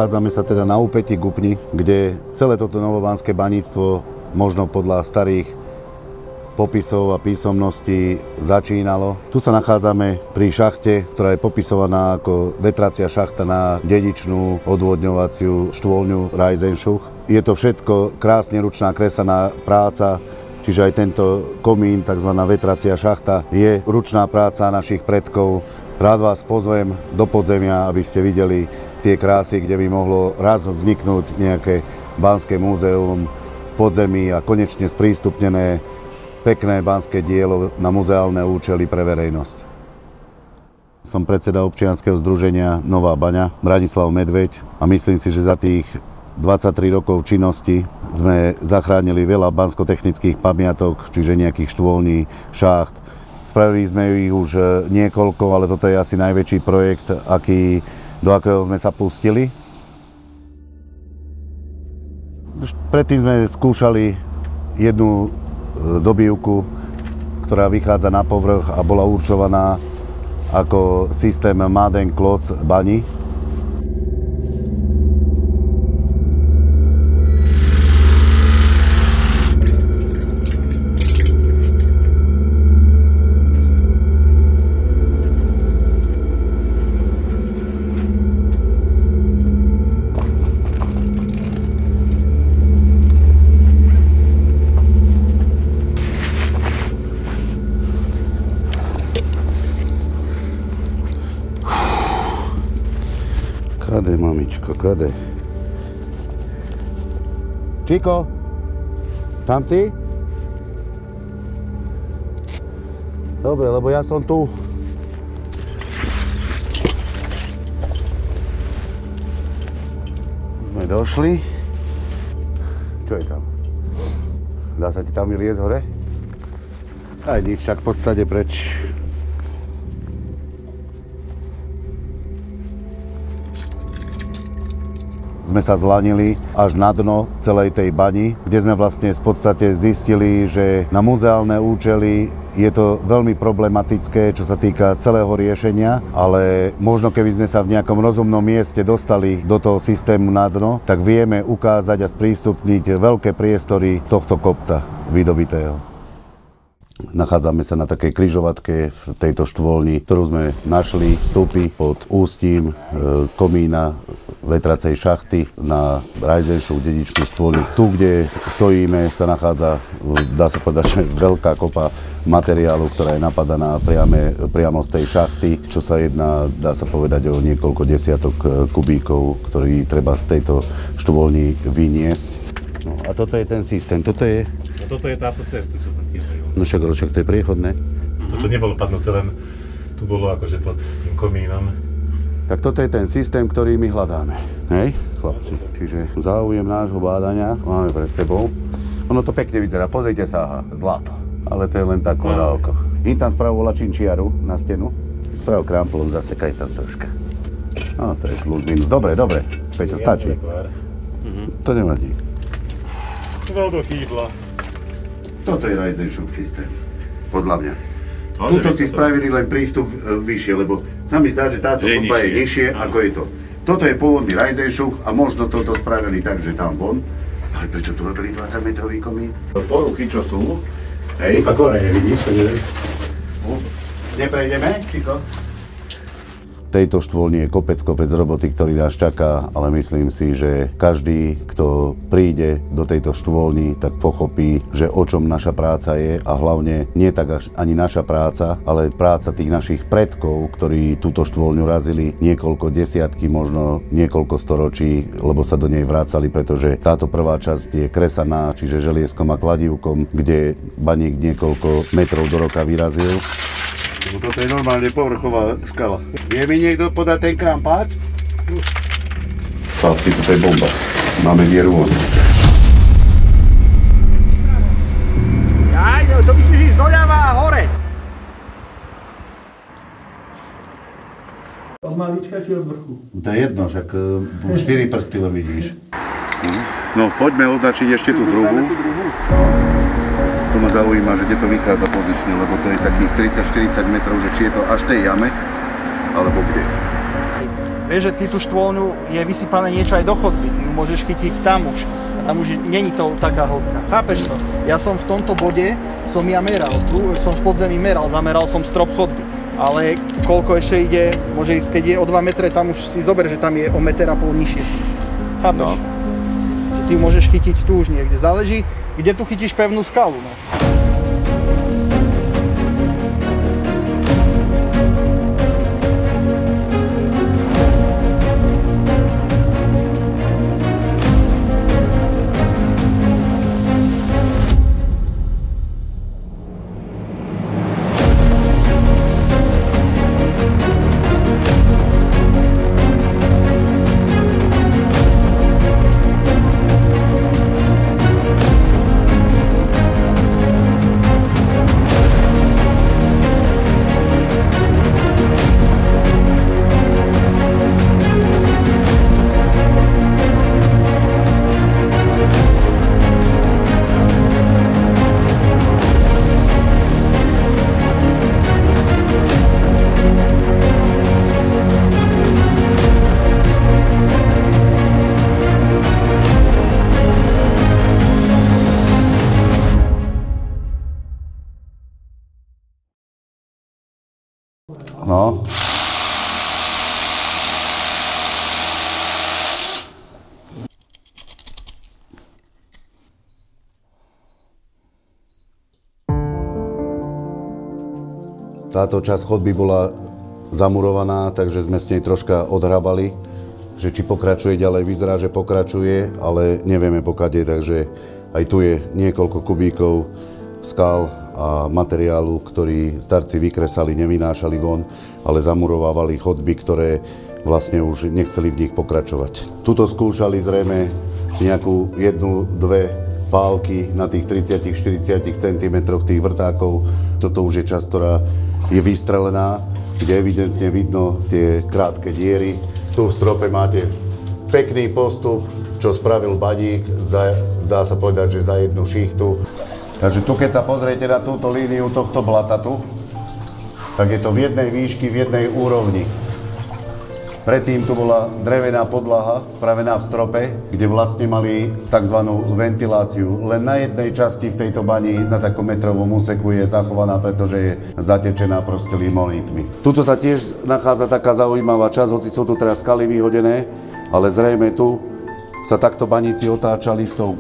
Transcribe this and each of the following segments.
Nachádzame sa teda na úpätí Gupni, kde celé toto novobánske baníctvo možno podľa starých popisov a písomností začínalo. Tu sa nachádzame pri šachte, ktorá je popisovaná ako vetracia šachta na dedičnú odvodňovaciu štôlňu Reisenschuk. Je to všetko krásne ručná kresaná práca, čiže aj tento komín, tzv. Vetracia šachta, je ručná práca našich predkov. Rád vás pozvem do podzemia, aby ste videli tie krásy, kde by mohlo raz vzniknúť nejaké banské múzeum v podzemí a konečne sprístupnené pekné banské dielo na muzeálne účely pre verejnosť. Som predseda občianskeho združenia Nová baňa, Branislav Medveď, a myslím si, že za tých 23 rokov činnosti sme zachránili veľa bansko-technických pamiatok, čiže nejakých štôlní, šacht. Spravili sme ich už niekoľko, ale toto je asi najväčší projekt, do akého sme sa pustili. Predtým sme skúšali jednu dobývku, ktorá vychádza na povrch a bola určovaná ako systém Maden-Klotz bani. Kade, mamičko, kade? Čiko, tam si? Dobre, lebo ja som tu. Sme došli. Čo je tam? Dá sa ti tam vyliezť hore? Aj nič, však v podstate preč. Sme sa zlanili až na dno celej tej bani, kde sme vlastne v podstate zistili, že na muzeálne účely je to veľmi problematické, čo sa týka celého riešenia, ale možno keby sme sa v nejakom rozumnom mieste dostali do toho systému na dno, tak vieme ukázať a sprístupniť veľké priestory tohto kopca vydobitého. Nachádzame sa na takej križovatke v tejto štôlni, ktorú sme našli vstupy pod ústím komína vetracej šachty na Reisenschuk dedičnú štôlňu. Tu, kde stojíme, sa nachádza, dá sa povedať, že veľká kopa materiálu, ktorá je napadaná priamo z tej šachty, čo sa jedná, dá sa povedať, o niekoľko desiatok kubíkov, ktorý treba z tejto štôlni vyniesť. No a toto je ten systém, toto je táto cesta, čo som tiež hovoril. No však to je priechodné. Toto nebolo padnuté, len tu bolo akože pod tým komínom. Tak toto je ten systém, ktorý my hľadáme. Hej, chlapci. Čiže záujem nášho bádania máme pred sebou. Ono to pekne vyzerá, pozrite sa, aha, zlato. Ale to je len tak na oko. Im tam spravo volá činčiaru na stenu. Spravo kramplom, zasekaj tam troška. No, to je plus minus. Dobre, Peťo, stačí. To nevadí. Veľmi chýbla. Toto je Reisenschuk systém, podľa mňa. Tuto si spravili len prístup vyššie, lebo sa mi zdá, že táto kopa je nižšie, ako je to. Toto je pôvodný Reisenschuk a možno toto spravili tak, že tam von. Ale prečo tu robili 20-metrový komín? Poruchy, čo sú? Hej. Tu sa koreje, vidíš? Neprejdeme, Čiko? V tejto štôlni je kopec roboty, ktorý nás čaká, ale myslím si, že každý, kto príde do tejto štôlni, tak pochopí, že o čom naša práca je, a hlavne nie tak ani naša práca, ale práca tých našich predkov, ktorí túto štôlňu razili niekoľko desiatky, možno niekoľko storočí, lebo sa do nej vracali, pretože táto prvá časť je kresaná, čiže želieskom a kladívkom, kde baník niekoľko metrov do roka vyrazil. Toto je normálne povrchová skala. Vie mi niekto podať ten krampáč? Chlapci, toto je bomba. Máme dieru von. Jaj, to myslíš ísť doľava a hore. Od malička či od vrchu? To je jedno, však 4 prsty len vidíš. No, poďme označiť ešte tú druhú. To ma zaujíma, že kde to vychádza pozične, lebo to je takých 30-40 metrov, že či je to až tej jame, alebo kde. Vieš, že ty tú štôlňu je vysypané niečo aj do chodby, ty ju môžeš chytiť tam už. Tam už není to taká hĺbka. Chápeš to? Ja som v tomto bode, ja meral, tu som v podzemí meral, zameral som strop chodby. Ale koľko ešte ide, môže ísť, keď je o 2 metre, tam už si zober, že tam je o 1,5 metra nižšie si. Chápeš? No. Ty môžeš chytiť tu už niekde. Záleží, kde tu chytíš pevnú skalu. No. No. Táto časť chodby bola zamurovaná, takže sme s nej troška odhrabali, že či pokračuje ďalej, vyzerá, že pokračuje, ale nevieme pokade, takže aj tu je niekoľko kubíkov skal a materiálu, ktorý starci vykresali, nevynášali von, ale zamurovávali chodby, ktoré vlastne už nechceli v nich pokračovať. Tuto skúšali zrejme nejakú 1-2 pálky na tých 30-40 cm tých vrtákov. Toto už je časť, ktorá je vystrelená, kde evidentne vidno tie krátke diery. Tu v strope máte pekný postup, čo spravil baník, dá sa povedať, že za jednu šichtu. Takže tu, keď sa pozriete na túto líniu tohto blata tu, tak je to v jednej výšky, v jednej úrovni. Predtým tu bola drevená podlaha spravená v strope, kde vlastne mali tzv. Ventiláciu. Len na jednej časti v tejto bani na takom metrovom úseku je zachovaná, pretože je zatečená proste limonitmi. Tuto sa tiež nachádza taká zaujímavá časť, hoci sú tu teraz skaly vyhodené, ale zrejme tu sa takto baníci otáčali s tou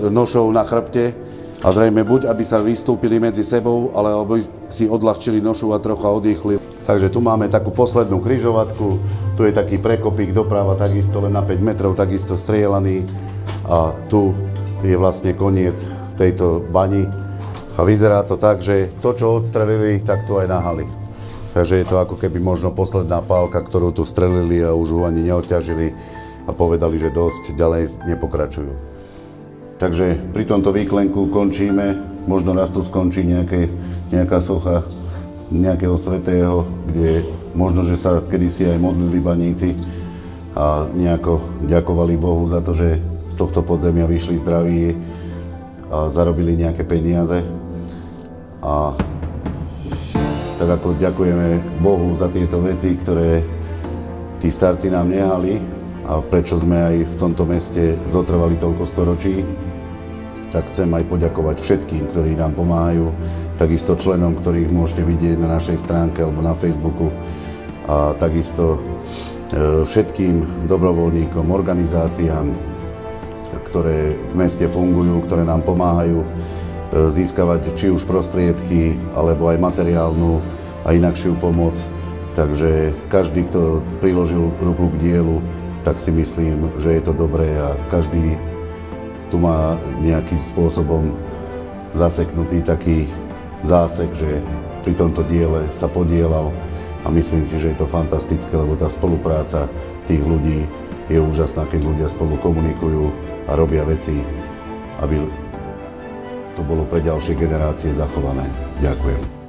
nošou na chrbte a zrejme buď, aby sa vystúpili medzi sebou, alebo si odľahčili nošu a trocha odýchli. Takže tu máme takú poslednú križovatku, tu je taký prekopík doprava, takisto len na 5 metrov, takisto strielaný a tu je vlastne koniec tejto bani a vyzerá to tak, že to, čo odstrelili, tak tu aj nahali. Takže je to ako keby možno posledná pálka, ktorú tu strelili a už ju ani neodťažili a povedali, že dosť, ďalej nepokračujú. Takže pri tomto výklenku končíme, možno raz tu skončí nejaká socha nejakého svätého, kde možno, že sa kedysi aj modlili baníci a nejako ďakovali Bohu za to, že z tohto podzemia vyšli zdraví a zarobili nejaké peniaze. A tak ako ďakujeme Bohu za tieto veci, ktoré tí starci nám nehali a prečo sme aj v tomto meste zotrvali toľko storočí, tak chcem aj poďakovať všetkým, ktorí nám pomáhajú, takisto členom, ktorých môžete vidieť na našej stránke alebo na Facebooku a takisto všetkým dobrovoľníkom, organizáciám, ktoré v meste fungujú, ktoré nám pomáhajú získavať či už prostriedky, alebo aj materiálnu a inakšiu pomoc. Takže každý, kto priložil ruku k dielu, tak si myslím, že je to dobré a každý tu má nejakým spôsobom zaseknutý taký zásek, že pri tomto diele sa podielal a myslím si, že je to fantastické, lebo tá spolupráca tých ľudí je úžasná, keď ľudia spolu komunikujú a robia veci, aby to bolo pre ďalšie generácie zachované. Ďakujem.